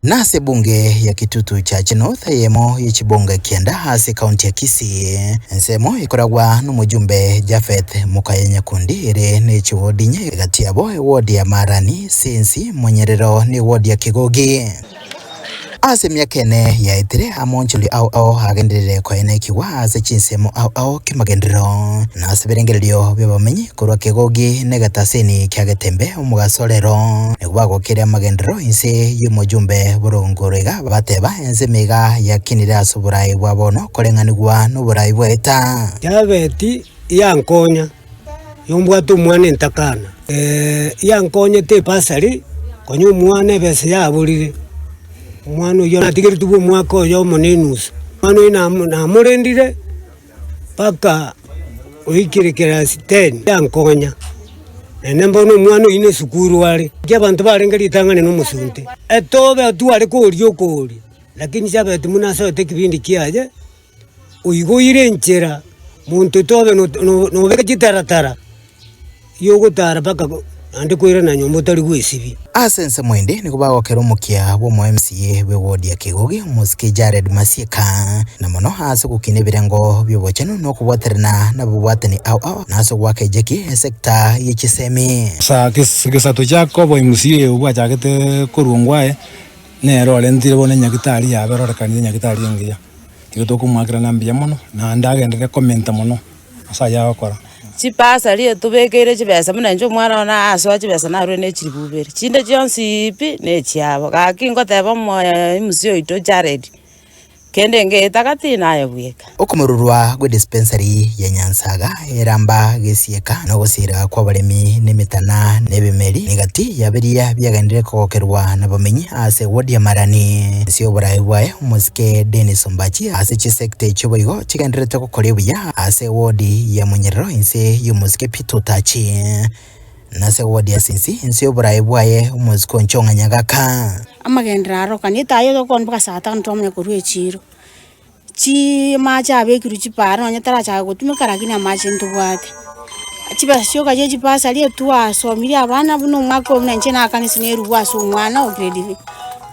Nase bunge ya Kitutu Church North yemo y'Chibonga kienda hasi kaunti ya Kisii nsemo ikoragwa n'umujumbe Japhet Mukayenya-Kundire n'echi wodi nye gati yabo wodi ya Marani Sinsi Munyerero ni wodi ya Kigogi ase myakene ya itire amonchuli au agenderere kwa enekiwa ase chinsemo au kimagendero na seberengererio byabamenyi kurwa Kigogi negataseni kyagetembe umugasorero negwago kire magendero inse y'umujumbe burongorega bateba enze mega yakinira asuburai bwabono korenganirwa n'uburai bweta Javeti yankonya yombwatu mwana ntakana yankonya te pasari konyo mwana bese yabulire mwana yo natigiri tubu mwaka yo monenusa mwana ina namurendire paka uikire class 10 yankonya nemba no mwana ine sukuru wale abantu barengeri tangane no musunte etobe atuare ko ryokori lakini sabe tumuna so tekibindi kiaje uigoire nchera muntu tobe no beka gitaratara yogo tara paka ande kwira na nyombo tari gwesibi asense mwende ni kubagokera umukia bo mu MCA we wodi ya Kigogi Musiki Jared Masieka na mono hase gukine birengo byobocheno no kubwaterana na bubwatani au naso gwake jeki sekta y'Ikisemi sa kisato jako bo MCA ubwa chagete kurungwae nero lentire bone nyagitari ya berora kanire nyagitari ngiya tiko kumwakira nambia mono na ndagendere komenta mono asa yakora chipasa liye tubekere chibesa muna njo mwana ona aso chibesa na rwene chiribubere chinde chonsipi ne chiabo kakingo teba mo musio ito Jared kende nge takati naye bweka okumururwa gwe dispensary ya Nyansaga eramba gesieka no gusira kwa baremi nemitana nebemeri negati yaberia byagandire kokerwa nabamenyi ase wodi ya Marani sio burai bwaye Musike Dennis Ombachi ase chisekte choboigo chigandire tokokorebuya ase wodi ya Munyerero inse y'Umusike Pitutachi nase wodi ya Sinsi inse burai bwaye Musiko Nchonga Nyagaka amagendera arokanita ayo konbuka saa 5 tomne kurwe chiro chi macha abekiru chipara onyatara cha gutumika lakini amache ntubwate chiba shoka je chipasa liye tuwa somiri abana buno mwaka omna nchena akanisi neruwa so mwana o grade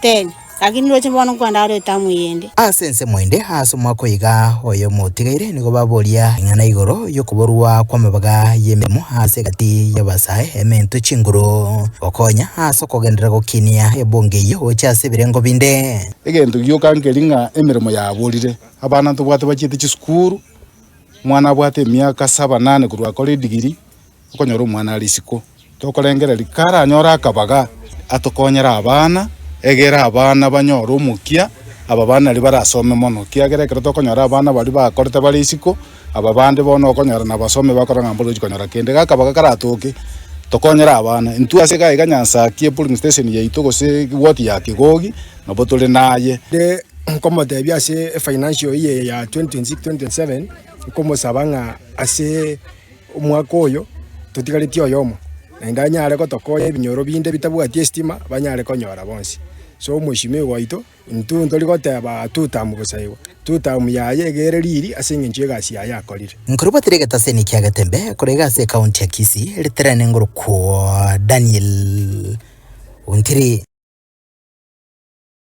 10 lakini roche mbono kwanda ro tamu yende asense mwende haso mwako iga oyo motigaire nigo baboria ngana igoro yo kuborwa kwa mabaga yememo hase gati yabasaye emento chinguro okonya haso kogendera gokinia ebonge yo chase birengo binde egento gyokangelinga emirimo yabolire abana tubwate bachite chisukuru mwana bwate miaka 7-8 kurwa kole digiri okonyora umwana alisiko tokolengera likara anyora akabaga atokonyera abana egera abana banyora umukia aba bana ali barasome mono kiagerekera tokonyora abana bali bakorete bali isiko aba bande bono okonyora na basome bakora ngambolo gikonyora kende gakabaga karatoke tokonyera abana intuase ga iganyansa kie polling station ye itogose woti ya Kigogi nabotole naye de como te biase financial year ya 2026-2027 como sabanga ase umwaka oyo tutigalitio oyomo na nyare ko tokoye binyoro binde bitabwati estima banyare konyora bonsi so mushime waito ntu ndoli goteba tutamu busaiwa tutamu yaye gere riri asinge nchegasi ya yakorire nkurubatirega taseni kyagatembe kurega se county ya Kisii literane nguruko Daniel Untiri